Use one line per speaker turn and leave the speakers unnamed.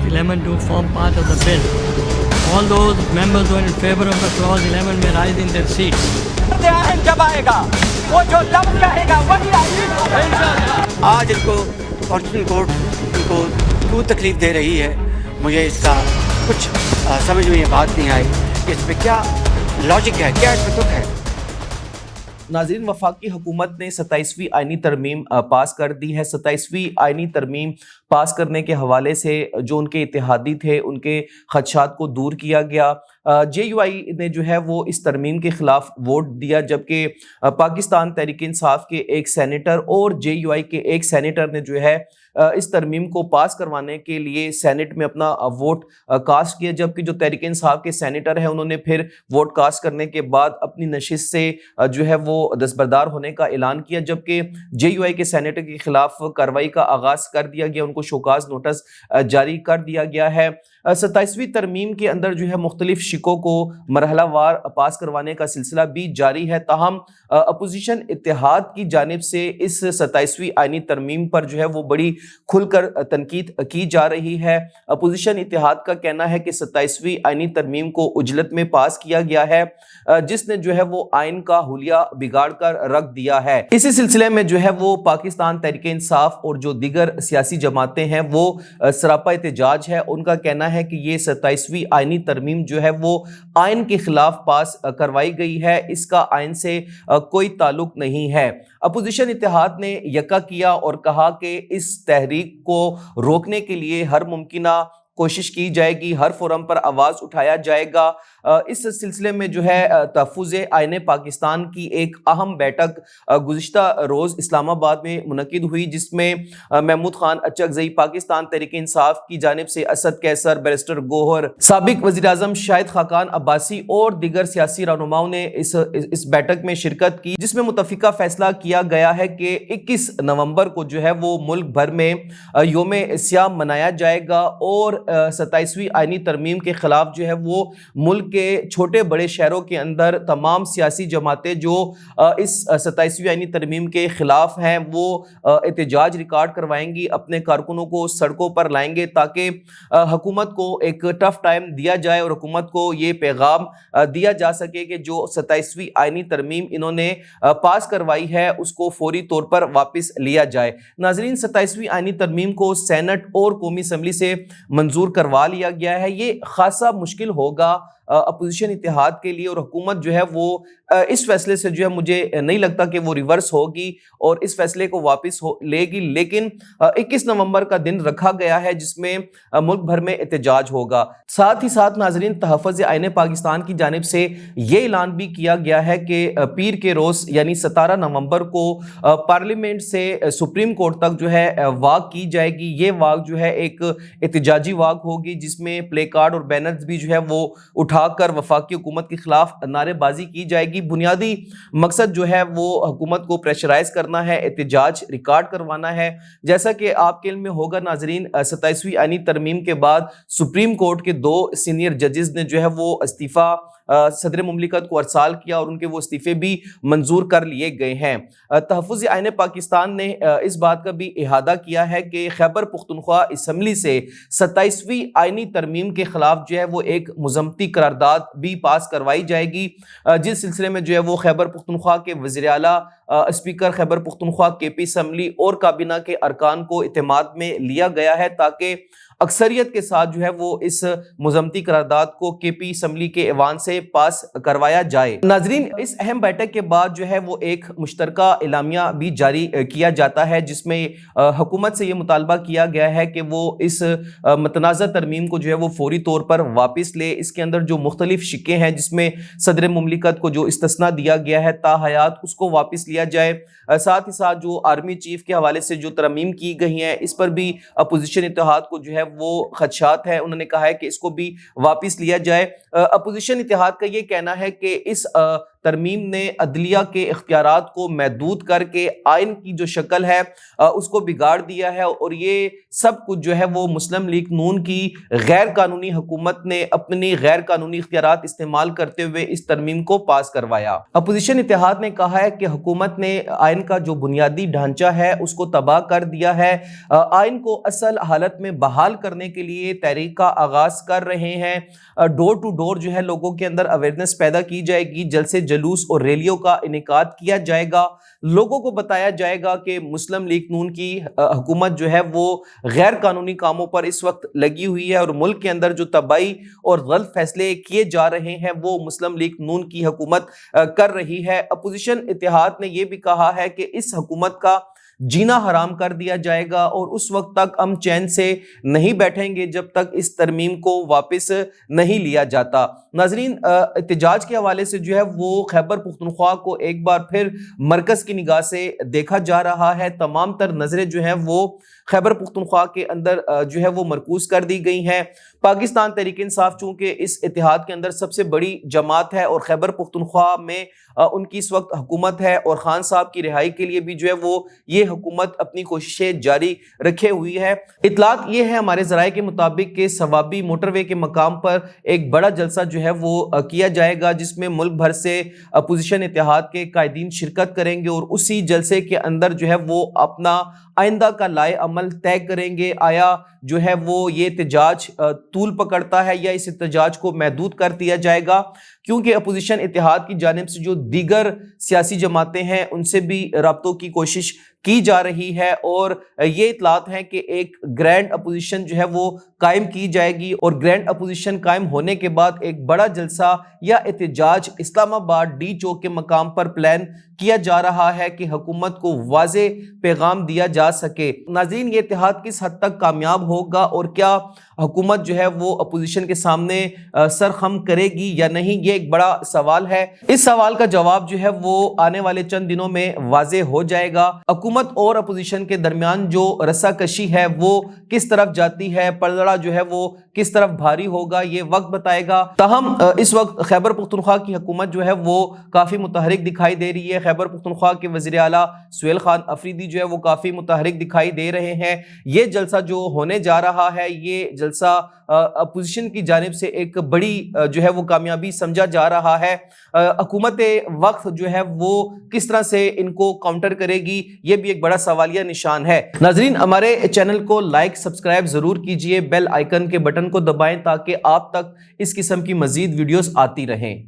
11 to form part of the bill. All those members who are in favor of the clause 11 may rise in their seats.
जब आएगा वो जो लब कहेगा वही आएगी। आज इनको कॉन्स्टिट्यूशन कोर्ट इनको क्यों तकलीफ दे रही है, मुझे इसका कुछ समझ में ये बात नहीं आई कि इसमें क्या लॉजिक है, क्या इसमें तुक है।
नाज़रीन, वफाकी हुकूमत ने 27वीं आइनी तरमीम पास कर दी है। 27वीं आइनी तरमीम पास करने के हवाले से जो उनके इत्तेहादी थे उनके खदशात को दूर किया गया। JUI ने जो है वो इस तरमीम के खिलाफ वोट दिया, जबकि पाकिस्तान तहरीक इंसाफ के एक सेनेटर और JUI के एक सेनेटर ने जो है इस तरमीम को पास करवाने के लिए सेनेट में अपना वोट कास्ट किया, जबकि जो तहरीक इंसाफ के सेनेटर हैं उन्होंने फिर वोट कास्ट करने के बाद अपनी नशिस्त से जो है वो दस्तबरदार होने का ऐलान किया, जबकि JUI के सेनेटर के खिलाफ कार्रवाई का आगाज कर दिया गया, उनको शोकाज नोटिस जारी कर दिया गया है। 27वीं तरमीम के अंदर जो है मुख्तलिफ शिकों को मरहलावार पास करवाने का सिलसिला भी जारी है। ताहम अपोजिशन इत्तेहाद की जानिब से इस 27वीं आइनी तरमीम पर जो है वो बड़ी खुलकर तनकीद की जा रही है। अपोजिशन इत्तेहाद का कहना है कि 27वीं आइनी तरमीम को उजलत में पास किया गया है, जिसने जो है वो आइन का हुलिया बिगाड़ कर रख दिया है। इसी सिलसिले में जो है वो पाकिस्तान तहरीक इंसाफ और जो दीगर सियासी जमातें हैं वो सरापा एहतजाज है। उनका कहना है कि ये 27वीं आइनी तरमीम जो है वो आइन के खिलाफ पास करवाई गई है, इसका आइन से कोई ताल्लुक नहीं है। अपोजिशन इत्तेहाद ने यका किया और कहा कि इस तहरीक को रोकने के लिए हर मुमकिना कोशिश की जाएगी, हर फोरम पर आवाज उठाया जाएगा। इस सिलसिले में जो है तहफ़्फ़ुज़ आइन पाकिस्तान की एक अहम बैठक गुज़िश्ता रोज़ इस्लामाबाद में मुनक़िद हुई, जिसमें महमूद खान अचकज़ई, पाकिस्तान तहरीक इंसाफ की जानिब से असद कैसर, बैरिस्टर गोहर, साबिक वज़ीर आज़म शाहिद खाकान अब्बासी और दीगर सियासी रहनुमाओं ने इस बैठक में शिरकत की, जिसमें मुतफ़िका फैसला किया गया है कि 21 नवंबर को जो है वो मुल्क भर में योम सियाम मनाया जाएगा और 27वीं आइनी तरमीम के खिलाफ जो है वो मुल्क के छोटे बड़े शहरों के अंदर तमाम सियासी जमातें जो इस 27वीं आइनी तरमीम के खिलाफ हैं वो एहतजाज रिकॉर्ड करवाएंगी, अपने कारकुनों को सड़कों पर लाएंगे ताकि हुकूमत को एक टफ टाइम दिया जाए और हुकूमत को ये पैगाम दिया जा सके कि जो 27वीं आइनी तरमीम इन्होंने पास करवाई है उसको फौरी तौर पर वापस लिया जाए। नाज़रीन, 27वीं आइनी तरमीम को सेनेट और कौमी असम्बली से मंजूर करवा लिया गया है। ये खासा मुश्किल होगा अपोजिशन इत्तेहाद के लिए और हुकूमत जो है वो इस फैसले से जो है मुझे नहीं लगता कि वो रिवर्स होगी और इस फैसले को वापस लेगी, लेकिन 21 नवंबर का दिन रखा गया है जिसमें मुल्क भर में एहतजाज होगा। साथ ही साथ नाजरीन, तहफ़्फ़ुज़ आइन पाकिस्तान की जानिब से ये ऐलान भी किया गया है कि पीर के रोज़ यानी 17 नवंबर को पार्लियामेंट से सुप्रीम कोर्ट तक जो है वाक की जाएगी। ये वाक जो है एक एहतजाजी वाक होगी जिसमें प्ले कार्ड और बैनर्स भी जो है वो उठाकर वफाकी हुकूमत के खिलाफ नारेबाजी की जाएगी। बुनियादी मकसद जो है वो हुकूमत को प्रेशराइज करना है, एहतजाज रिकॉर्ड करवाना है। जैसा कि आपके इल्म में होगा नाजरीन, 27वीं आइनी तरमीम के बाद सुप्रीम कोर्ट के 2 सीनियर जजेस ने जो है वो इस्तीफा सदर मुमलिकत को अरसाल किया और उनके वो इस्तीफे भी मंजूर कर लिए गए हैं। तहफ़्फ़ुज़ आइन पाकिस्तान ने इस बात का भी इहादा किया है कि खैबर पुख्तनख्वा असम्बली से 27वीं आइनी तरमीम के खिलाफ जो है वो एक मुज़म्मती करारदाद भी पास करवाई जाएगी, जिस सिलसिले में जो है वो खैबर पुख्तनख्वा के वज़ीर आला, speaker Khyber Pakhtunkhwa KP assembly और काबीना के अरकान को इत्तेमाद में लिया गया है ताकि अक्सरियत के साथ जो है वो इस मुज़म्मती करारदाद को KP असम्बली के ऐवान से पास करवाया जाए। नाजरीन, इस अहम बैठक के बाद जो है वो एक मुश्तरका एलामिया भी जारी किया जाता है जिसमें हुकूमत से ये मुतालबा किया गया है कि वो इस मतनाज़ा तरमीम को जो है वो फौरी तौर पर वापस ले। इसके अंदर जो मुख्तलिफ शिक्के हैं जिसमें सदर मुमलिकत को जो इस्तिस्ना दिया गया है ताहयात उसको वापस लिया जाए। साथ ही साथ जो आर्मी चीफ के हवाले से जो तरमीम की गई हैं इस पर भी अपोजिशन इत्तेहाद को जो है वो खदशात है, उन्होंने कहा है कि इसको भी वापस लिया जाए। अपोजिशन इत्तेहाद का ये कहना है कि इस ترمیم نے عدلیہ کے اختیارات کو محدود کر کے آئین کی جو شکل ہے اس کو بگاڑ دیا ہے، اور یہ سب کچھ جو ہے وہ مسلم لیگ نون کی غیر قانونی حکومت نے اپنی غیر قانونی اختیارات استعمال کرتے ہوئے اس ترمیم کو پاس کروایا۔ اپوزیشن اتحاد نے کہا ہے کہ حکومت نے آئین کا جو بنیادی ڈھانچہ ہے اس کو تباہ کر دیا ہے، آئین کو اصل حالت میں بحال کرنے کے لیے تحریک کا آغاز کر رہے ہیں، ڈور ٹو ڈور جو ہے لوگوں کے اندر اویئرنیس پیدا کی جائے گی، جلسے جلوس اور ریلیوں کا انعقاد کیا جائے گا، لوگوں کو بتایا جائے گا کہ مسلم لیگ نون کی حکومت جو ہے وہ غیر قانونی کاموں پر اس وقت لگی ہوئی ہے، اور ملک کے اندر جو تباہی اور غلط فیصلے کیے جا رہے ہیں وہ مسلم لیگ نون کی حکومت کر رہی ہے۔ اپوزیشن اتحاد نے یہ بھی کہا ہے کہ اس حکومت کا جینا حرام کر دیا جائے گا، اور اس وقت تک ہم چین سے نہیں بیٹھیں گے جب تک اس ترمیم کو واپس نہیں لیا جاتا۔ ناظرین، احتجاج کے حوالے سے جو ہے وہ خیبر پختونخوا کو ایک بار پھر مرکز کی نگاہ سے دیکھا جا رہا ہے۔ تمام تر نظریں جو ہیں وہ خیبر پختونخوا کے اندر جو ہے وہ مرکوز کر دی گئی ہیں۔ پاکستان تحریک انصاف چونکہ اس اتحاد کے اندر سب سے بڑی جماعت ہے، اور خیبر پختونخوا میں ان کی اس وقت حکومت ہے، اور خان صاحب کی رہائی کے لیے بھی جو ہے وہ یہ حکومت اپنی کوششیں جاری رکھے ہوئی ہے۔ اطلاعات یہ ہے ہمارے ذرائع کے مطابق کہ ثوابی موٹر وے کے مقام پر ایک بڑا جلسہ جو ہے وہ کیا جائے گا، جس میں ملک بھر سے اپوزیشن اتحاد کے قائدین شرکت کریں گے، اور اسی جلسے کے اندر جو ہے وہ اپنا آئندہ کا لائے عمل طے کریں گے۔ آیا جو ہے وہ یہ احتجاج طول پکڑتا ہے یا اس احتجاج کو محدود کر دیا جائے گا، کیونکہ اپوزیشن اتحاد کی جانب سے جو دیگر سیاسی جماعتیں ہیں ان سے بھی رابطوں کی کوشش کی جا رہی ہے، اور یہ اطلاعات ہیں کہ ایک گرینڈ اپوزیشن جو ہے وہ قائم کی جائے گی، اور گرینڈ اپوزیشن قائم ہونے کے بعد ایک بڑا جلسہ یا احتجاج اسلام آباد ڈی چوک کے مقام پر پلان کیا جا رہا ہے کہ حکومت کو واضح پیغام دیا جا سکے۔ ناظرین، یہ اتحاد کس حد تک کامیاب ہوگا، اور کیا حکومت جو ہے وہ اپوزیشن کے سامنے سر خم کرے گی یا نہیں، یہ ایک بڑا سوال ہے۔ اس سوال کا جواب جو ہے وہ آنے والے چند دنوں میں واضح ہو جائے گا۔ حکومت اور اپوزیشن کے درمیان جو رسا کشی ہے وہ کس طرف جاتی ہے، پلڑا جو ہے وہ کس طرف بھاری ہوگا، یہ وقت بتائے گا۔ تاہم اس وقت خیبر پختونخوا کی حکومت جو ہے وہ کافی متحرک دکھائی دے رہی ہے۔ خیبر پختونخوا کے وزیر اعلیٰ سہیل خان افریدی جو ہے وہ کافی متحرک دکھائی دے رہے ہیں۔ یہ جلسہ جو ہونے جا رہا ہے، یہ جلسہ اپوزیشن کی جانب سے ایک بڑی جو ہے وہ کامیابی سمجھا جا رہا ہے۔ حکومت وقت جو ہے وہ کس طرح سے ان کو کاؤنٹر کرے گی، یہ بھی ایک بڑا سوالیہ نشان ہے۔ ناظرین، ہمارے چینل کو لائک سبسکرائب ضرور کیجئے، بیل آئیکن کے بٹن کو دبائیں تاکہ آپ تک اس قسم کی مزید ویڈیوز آتی رہیں۔